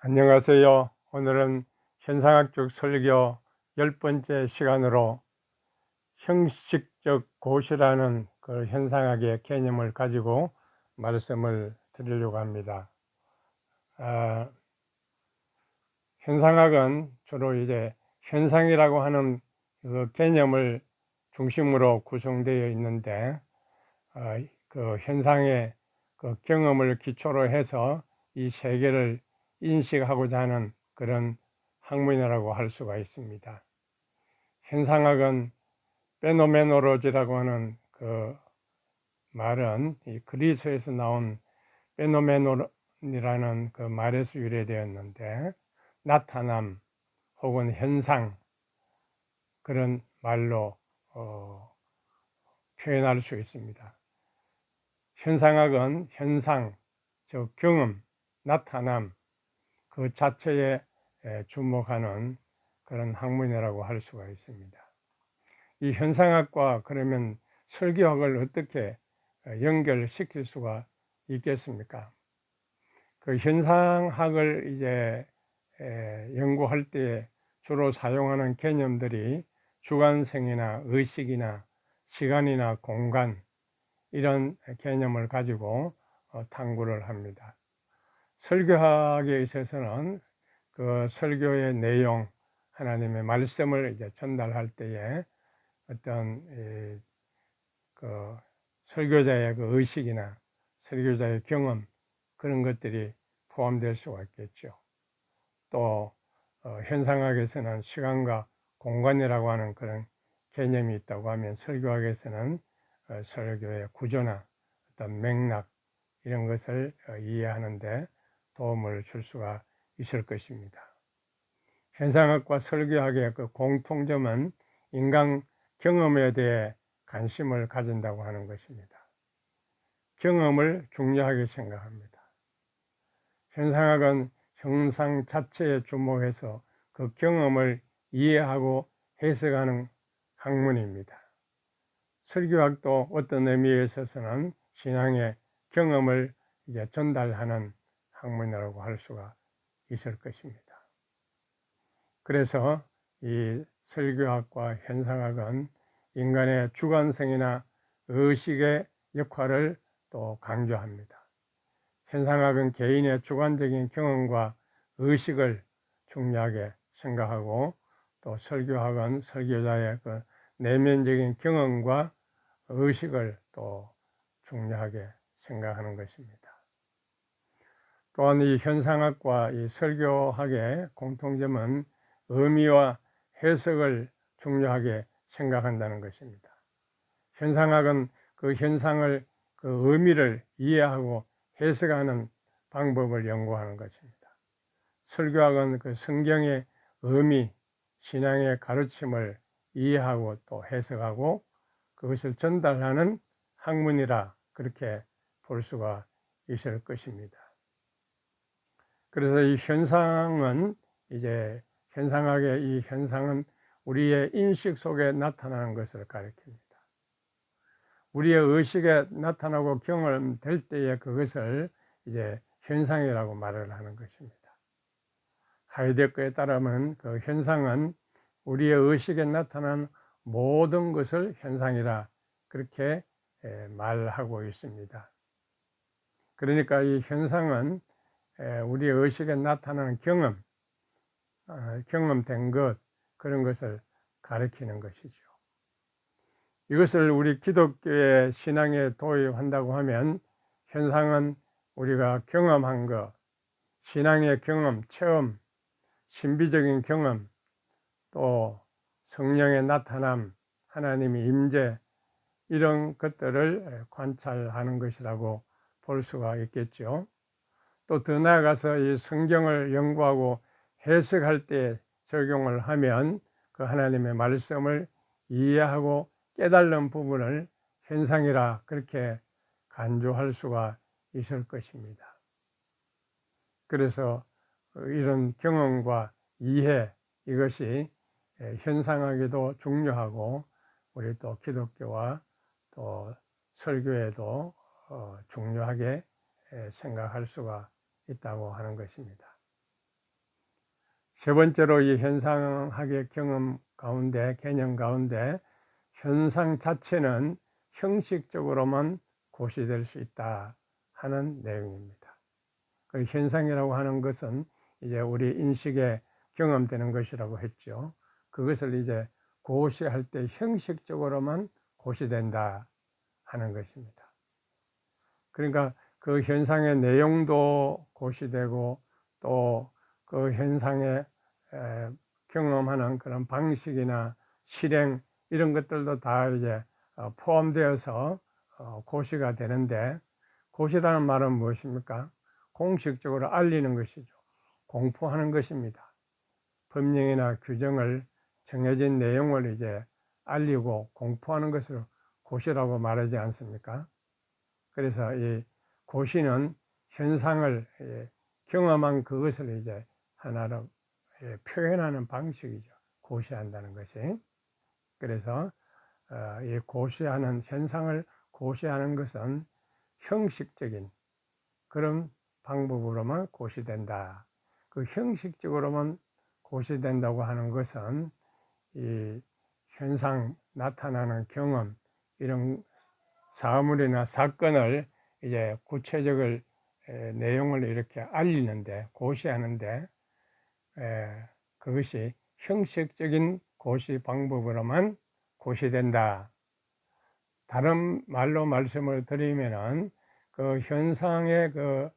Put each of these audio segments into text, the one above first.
안녕하세요. 오늘은 현상학적 설교 10번째 시간으로 형식적 고시라는 그 현상학의 개념을 가지고 말씀을 드리려고 합니다. 현상학은 주로 이제 현상이라고 하는 그 개념을 중심으로 구성되어 있는데, 그 현상의 그 경험을 기초로 해서 이 세계를 인식하고자 하는 그런 학문이라고 할 수가 있습니다. 현상학은 페노메놀로지라고 하는 그 말은 이 그리스에서 나온 페노메놀이라는 그 말에서 유래되었는데, 나타남 혹은 현상, 그런 말로 표현할 수 있습니다. 현상학은 현상, 즉 경험, 나타남 그 자체에 주목하는 그런 학문이라고 할 수가 있습니다. 이 현상학과 그러면 설교학을 어떻게 연결시킬 수가 있겠습니까? 그 현상학을 이제 연구할 때 주로 사용하는 개념들이 주관성이나 의식이나 시간이나 공간, 이런 개념을 가지고 탐구를 합니다. 설교학에 있어서는 그 설교의 내용, 하나님의 말씀을 이제 전달할 때에 어떤 그 설교자의 그 의식이나 설교자의 경험, 그런 것들이 포함될 수가 있겠죠. 또 현상학에서는 시간과 공간이라고 하는 그런 개념이 있다고 하면, 설교학에서는 설교의 구조나 어떤 맥락, 이런 것을 이해하는 데 도움을 줄 수가 있을 것입니다. 현상학과 설교학의 그 공통점은 인간 경험에 대해 관심을 가진다고 하는 것입니다. 경험을 중요하게 생각합니다. 현상학은 형상 자체에 주목해서 그 경험을 이해하고 해석하는 학문입니다. 설교학도 어떤 의미에 있어서는 신앙의 경험을 이제 전달하는 학문이라고 할 수가 있을 것입니다. 그래서 이 설교학과 현상학은 인간의 주관성이나 의식의 역할을 또 강조합니다. 현상학은 개인의 주관적인 경험과 의식을 중요하게 생각하고, 또 설교학은 설교자의 그 내면적인 경험과 의식을 또 중요하게 생각하는 것입니다. 또한 이 현상학과 이 설교학의 공통점은 의미와 해석을 중요하게 생각한다는 것입니다. 현상학은 그 현상을, 그 의미를 이해하고 해석하는 방법을 연구하는 것입니다. 설교학은 그 성경의 의미, 신앙의 가르침을 이해하고 또 해석하고 그것을 전달하는 학문이라 그렇게 볼 수가 있을 것입니다. 그래서 이 현상은 이제 현상학의 이 현상은 우리의 인식 속에 나타나는 것을 가리킵니다. 우리의 의식에 나타나고 경험될 때에 그것을 이제 현상이라고 말을 하는 것입니다. 하이데거에 따르면 그 현상은 우리의 의식에 나타난 모든 것을 현상이라 그렇게 말하고 있습니다. 그러니까 이 현상은 우리의 의식에 나타나는 경험, 경험된 것, 그런 것을 가리키는 것이죠. 이것을 우리 기독교의 신앙에 도입한다고 하면, 현상은 우리가 경험한 것, 신앙의 경험, 체험, 신비적인 경험, 또 성령의 나타남, 하나님의 임재, 이런 것들을 관찰하는 것이라고 볼 수가 있겠죠. 또 더 나아가서 이 성경을 연구하고 해석할 때 적용을 하면 그 하나님의 말씀을 이해하고 깨달는 부분을 현상이라 그렇게 간주할 수가 있을 것입니다. 그래서 이런 경험과 이해, 이것이 현상학에도 중요하고 우리 또 기독교와 또 설교에도 중요하게 생각할 수가 있다고 하는 것입니다. 세 번째로 이 현상학의 경험 가운데, 개념 가운데 현상 자체는 형식적으로만 고시될 수 있다 하는 내용입니다. 그 현상이라고 하는 것은 이제 우리 인식에 경험되는 것이라고 했죠. 그것을 이제 고시할 때 형식적으로만 고시된다 하는 것입니다. 그러니까 그 현상의 내용도 고시되고 또 그 현상에 경험하는 그런 방식이나 실행 이런 것들도 다 이제 포함되어서 고시가 되는데, 고시라는 말은 무엇입니까? 공식적으로 알리는 것이죠. 공포하는 것입니다. 법령이나 규정을, 정해진 내용을 이제 알리고 공포하는 것을 고시라고 말하지 않습니까? 그래서 이 고시는 현상을 경험한 그것을 이제 하나로 표현하는 방식이죠. 고시한다는 것이. 그래서 이 고시하는, 현상을 고시하는 것은 형식적인 그런 방법으로만 고시된다. 그 형식적으로만 고시된다고 하는 것은 이 현상, 나타나는 경험, 이런 사물이나 사건을 이제 구체적인 내용을 이렇게 알리는데, 고시하는데, 그것이 형식적인 고시 방법으로만 고시된다. 다른 말로 말씀을 드리면은 그 현상의 그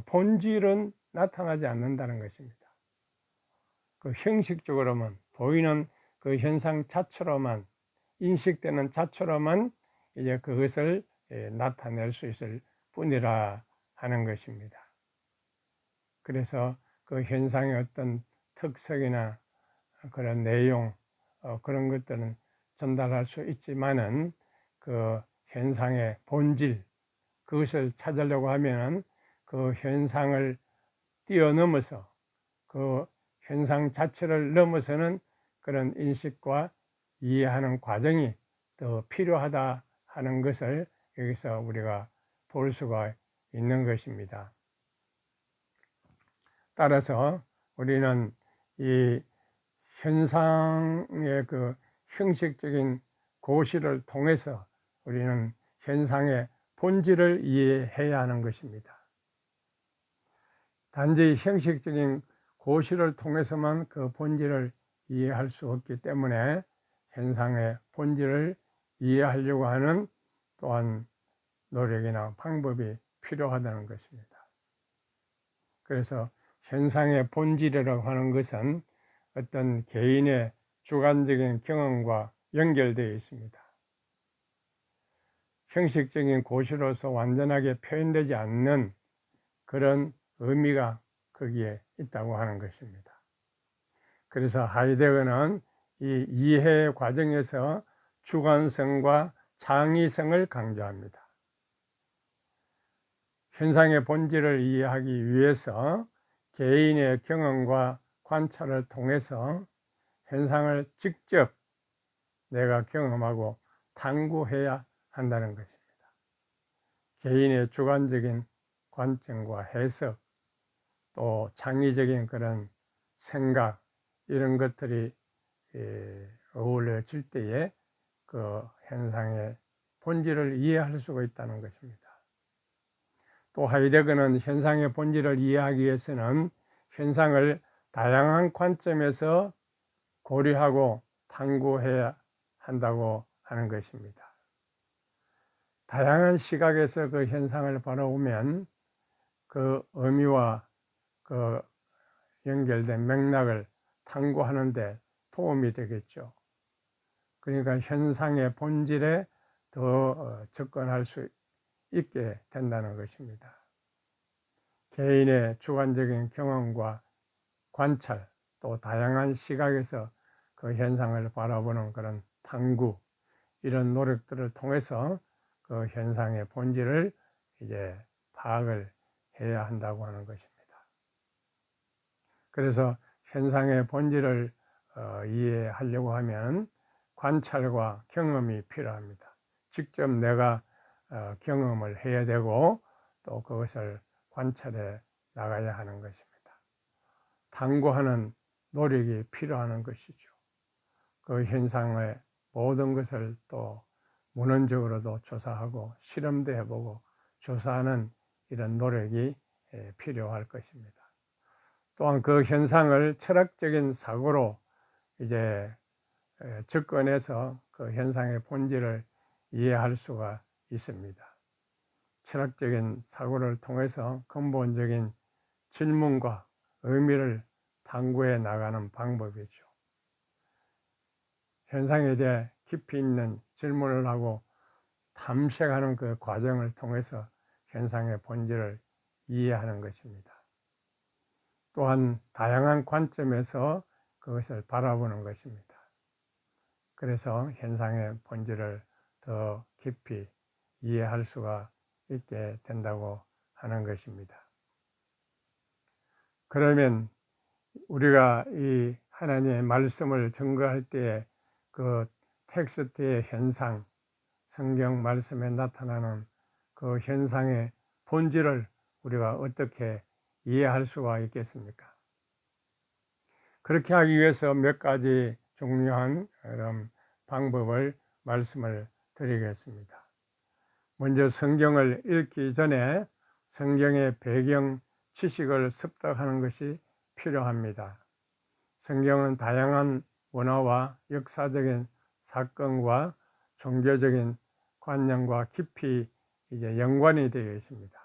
본질은 나타나지 않는다는 것입니다. 그 형식적으로만 보이는 그 현상 자체로만, 인식되는 자체로만 이제 그것을 나타낼 수 있을 뿐이라 하는 것입니다. 그래서 그 현상의 어떤 특성이나 그런 내용, 그런 것들은 전달할 수 있지만은 그 현상의 본질, 그것을 찾으려고 하면은 그 현상을 뛰어넘어서, 그 현상 자체를 넘어서는 그런 인식과 이해하는 과정이 더 필요하다 하는 것을 여기서 우리가 볼 수가 있는 것입니다. 따라서 우리는 이 현상의 그 형식적인 고시를 통해서 우리는 현상의 본질을 이해해야 하는 것입니다. 단지 형식적인 고시를 통해서만 그 본질을 이해할 수 없기 때문에 현상의 본질을 이해하려고 하는 또한 노력이나 방법이 필요하다는 것입니다. 그래서 현상의 본질이라고 하는 것은 어떤 개인의 주관적인 경험과 연결되어 있습니다. 형식적인 고시로서 완전하게 표현되지 않는 그런 의미가 거기에 있다고 하는 것입니다. 그래서 하이데거는 이 이해 과정에서 주관성과 창의성을 강조합니다. 현상의 본질을 이해하기 위해서 개인의 경험과 관찰을 통해서 현상을 직접 내가 경험하고 탐구해야 한다는 것입니다. 개인의 주관적인 관점과 해석, 또 창의적인 그런 생각, 이런 것들이 어우러질 때에 그 현상의 본질을 이해할 수가 있다는 것입니다. 또 하이데거는 현상의 본질을 이해하기 위해서는 현상을 다양한 관점에서 고려하고 탐구해야 한다고 하는 것입니다. 다양한 시각에서 그 현상을 바라보면 그 의미와 그 연결된 맥락을 탐구하는 데 도움이 되겠죠. 그러니까 현상의 본질에 더 접근할 수 있게 된다는 것입니다. 개인의 주관적인 경험과 관찰, 또 다양한 시각에서 그 현상을 바라보는 그런 탐구, 이런 노력들을 통해서 그 현상의 본질을 이제 파악을 해야 한다고 하는 것입니다. 그래서 현상의 본질을 이해하려고 하면 관찰과 경험이 필요합니다. 직접 내가 경험을 해야 되고 또 그것을 관찰해 나가야 하는 것입니다. 탐구하는 노력이 필요한 것이죠. 그 현상의 모든 것을 또 문헌적으로도 조사하고 실험도 해보고 조사하는 이런 노력이 필요할 것입니다. 또한 그 현상을 철학적인 사고로 이제 접근해서 그 현상의 본질을 이해할 수가 있습니다. 철학적인 사고를 통해서 근본적인 질문과 의미를 탐구해 나가는 방법이죠. 현상에 대해 깊이 있는 질문을 하고 탐색하는 그 과정을 통해서 현상의 본질을 이해하는 것입니다. 또한 다양한 관점에서 그것을 바라보는 것입니다. 그래서 현상의 본질을 더 깊이 이해할 수가 있게 된다고 하는 것입니다. 그러면 우리가 이 하나님의 말씀을 증거할 때에 그 텍스트의 현상, 성경 말씀에 나타나는 그 현상의 본질을 우리가 어떻게 이해할 수가 있겠습니까? 그렇게 하기 위해서 몇 가지 중요한 방법을 말씀을 드리겠습니다. 먼저 성경을 읽기 전에 성경의 배경 지식을 습득하는 것이 필요합니다. 성경은 다양한 문화와 역사적인 사건과 종교적인 관념과 깊이 이제 연관이 되어 있습니다.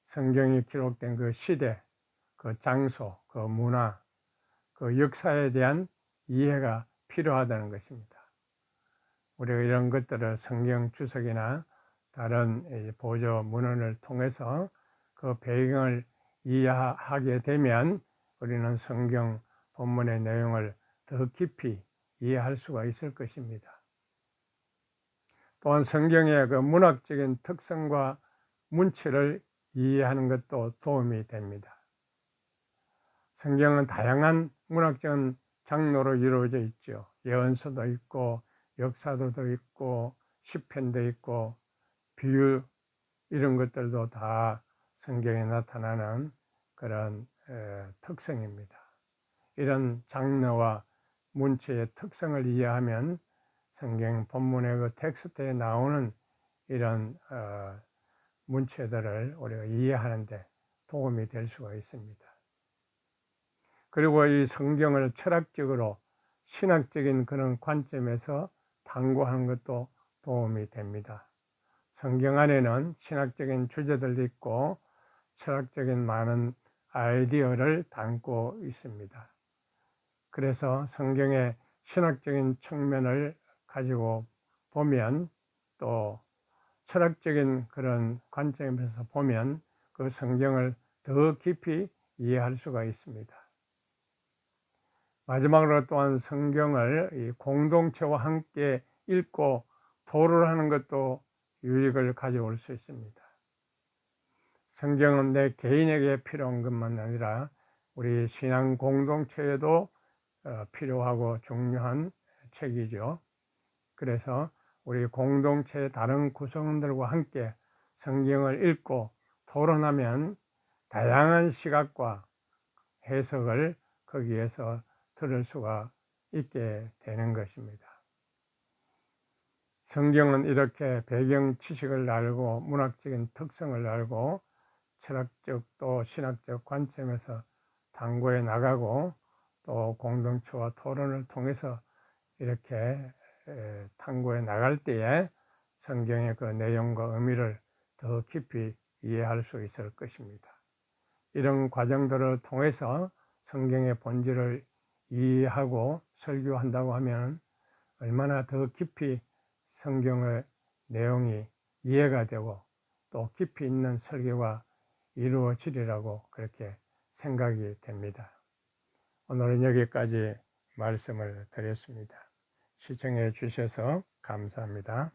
성경이 기록된 그 시대, 그 장소, 그 문화, 그 역사에 대한 이해가 필요하다는 것입니다. 우리가 이런 것들을 성경 주석이나 다른 보조 문헌을 통해서 그 배경을 이해하게 되면 우리는 성경 본문의 내용을 더 깊이 이해할 수가 있을 것입니다. 또한 성경의 그 문학적인 특성과 문체를 이해하는 것도 도움이 됩니다. 성경은 다양한 문학적인 장르로 이루어져 있죠. 예언서도 있고 역사도도 있고 시편도 있고 비유 이런 것들도 다 성경에 나타나는 그런 특성입니다. 이런 장르와 문체의 특성을 이해하면 성경 본문의 그 텍스트에 나오는 이런 문체들을 우리가 이해하는 데 도움이 될 수가 있습니다. 그리고 이 성경을 철학적으로 신학적인 그런 관점에서 탐구하는 것도 도움이 됩니다. 성경 안에는 신학적인 주제들도 있고 철학적인 많은 아이디어를 담고 있습니다. 그래서 성경의 신학적인 측면을 가지고 보면 또 철학적인 그런 관점에서 보면 그 성경을 더 깊이 이해할 수가 있습니다. 마지막으로 또한 성경을 공동체와 함께 읽고 토론하는 것도 유익을 가져올 수 있습니다. 성경은 내 개인에게 필요한 것만 아니라 우리 신앙 공동체에도 필요하고 중요한 책이죠. 그래서 우리 공동체의 다른 구성원들과 함께 성경을 읽고 토론하면 다양한 시각과 해석을 거기에서 들을 수가 있게 되는 것입니다. 성경은 이렇게 배경 지식을 알고 문학적인 특성을 알고 철학적 또 신학적 관점에서 탐구해 나가고 또 공동체와 토론을 통해서 이렇게 탐구해 나갈 때에 성경의 그 내용과 의미를 더 깊이 이해할 수 있을 것입니다. 이런 과정들을 통해서 성경의 본질을 이해하고 설교한다고 하면 얼마나 더 깊이 성경의 내용이 이해가 되고 또 깊이 있는 설교가 이루어지리라고 그렇게 생각이 됩니다. 오늘은 여기까지 말씀을 드렸습니다. 시청해 주셔서 감사합니다.